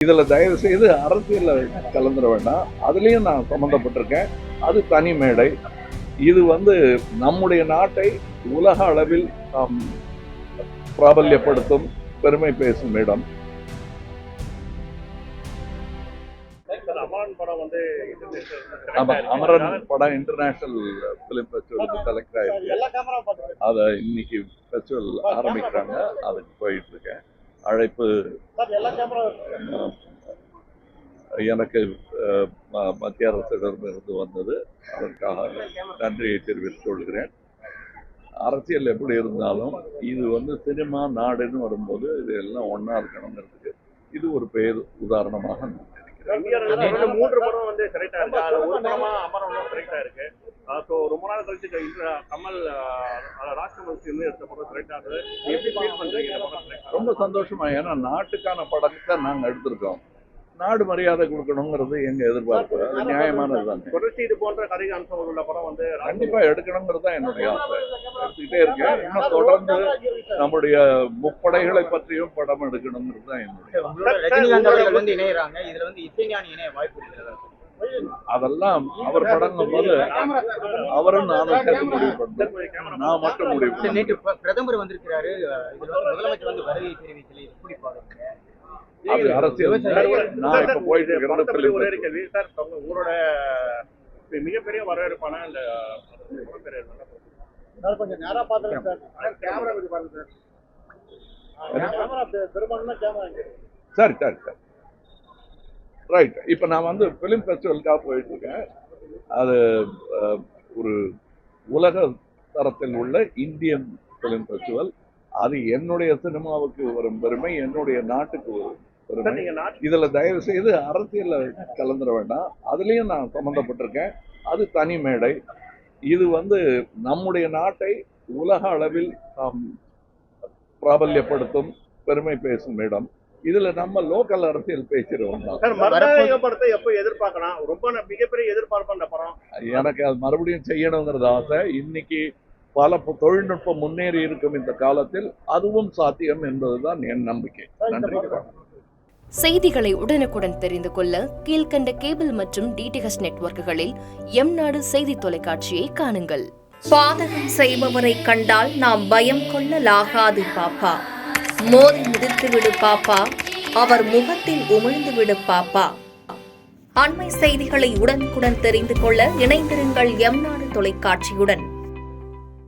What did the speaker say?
இதுல தயவு செய்து அரசியல்ல கலந்துட வேண்டாம். அதுலயும் நான் சம்பந்தப்பட்டிருக்கேன். அது தனி மேடை. இது நம்முடைய நாட்டை உலக அளவில் நாம் பிராபல்யப்படுத்தும் பெருமை பேசும் இடம். அமரன் படம் இன்டர்நேஷனல் பிலிம் ஃபெஸ்டிவலுக்கு செலக்ட் ஆயிருக்கு. அதை இன்னைக்கு ஃபெஸ்டிவல் ஆரம்பிக்கிறாங்க. அதுக்கு போயிட்டு இருக்கேன். அழைப்பு எனக்கு மத்திய அரசிடமிருந்து வந்தது. அதற்காக நன்றியை தெரிவித்துக் கொள்கிறேன். அரசியல் எப்படி இருந்தாலும் இது சினிமா நாடுன்னு வரும்போது இது எல்லாம் ஒன்னா இருக்கணுங்கிறதுக்கு இது ஒரு பேர் உதாரணமாக நினைக்கிறேன். 3 படம் செலக்ட் ஆயிருக்கு. அதுல ஒரு படமா அமரன் செலக்ட் ஆயிருக்கு. ரொம்ப நாள் கழிச்சு கமல் ராஜ்கமல் எடுத்த படம் செலக்ட் ஆகுது. எப்படி ஃபீல் பண்றீங்க? ரொம்ப சந்தோஷமா. ஏன்னா நாட்டுக்கான படத்தை நாங்க எடுத்திருக்கோம். நாடு மரியாதை கொடுக்கணுங்கிறது எங்க எதிர்பார்ப்பு. அது நியாயமானது தான். தொடர்ச்சி இது போன்ற கதை அம்சங்கள் உள்ள படம் கண்டிப்பா எடுக்கணுங்கிறது தான் என்னுடைய ஆசை. எடுத்துக்கிட்டே இருக்கேன். இன்னும் தொடர்ந்து நம்முடைய முப்படைகளை பற்றியும் படம் எடுக்கணுங்கிறது தான் என்னுடைய. இணையறாங்க. இதுல இசைஞானி இணைய வாய்ப்பு இருக்கிறதா? அதெல்லாம் அவர் படங்கும் போது அவரும் நானும் சேர்த்து முடிவு பண்றோம். நான் மட்டும் முடிவு பண்ணேன். நேற்று பிரதமர் வந்திருக்கிறாரு. இதுல முதலமைச்சர் வருகை தெரிவிக்கல. எப்படி பாருங்க? அது அரசியல். நான் இப்ப போயிட்டு இருக்கிறேன். உங்களோட மிகப்பெரிய வரவேற்பான இந்த கொஞ்சம் நேரா பாத்துருங்க சார். கேமரா வச்சு பாருங்க சார். சரி சரி சரி ரைட். இப்ப நான் பிலிம் ஃபெஸ்டிவலுக்காக போயிட்டு இருக்கேன். அது ஒரு உலக தரத்தில் உள்ள இந்தியன் பிலிம் ஃபெஸ்டிவல். அது என்னுடைய சினிமாவுக்கு வரும் பெருமை, என்னுடைய நாட்டுக்கு வரும் பெருமை. இதுல தயவு செய்து அரசியல்ல கலந்துட வேண்டாம். அதுலயும் நான் சம்பந்தப்பட்டிருக்கேன். அது தனி மேடை. இது நம்முடைய நாட்டை உலக அளவில் நாம் பிராபல்யப்படுத்தும் பெருமை பேசும் இடம். இதுல நம்ம லோக்கல் அரசியல் பேசுறோம். எப்ப எதிர்பார்க்கலாம்? ரொம்ப மிகப்பெரிய எதிர்பார்ப்பு அந்த படம். எனக்கு அது மறுபடியும் செய்யணுங்கிறது ஆசை. இன்னைக்கு பல தொழில்நுட்பம் முன்னேறி இருக்கும் இந்த காலத்தில் அதுவும் சாத்தியம் என்பதுதான் என் நம்பிக்கை. நன்றி. செய்திகளை உடனுக்குடன் தெரிந்து கொள்ள கீழ்கண்ட கேபிள் மற்றும் டிடிஎச் நெட்வொர்க்குகளில் எம்நாடு செய்தி தொலைக்காட்சியை காணுங்கள். பாதகம் செய்பவரை கண்டால் நாம் பயம் கொள்ளலாகாது பாப்பா. மோதி மிதித்து விடு பாப்பா, அவர் முகத்தில் உமிழ்ந்து விடு பாப்பா. அண்மை செய்திகளை உடனுக்குடன் தெரிந்து கொள்ள இணைந்திருங்கள் எம்நாடு தொலைக்காட்சியுடன்.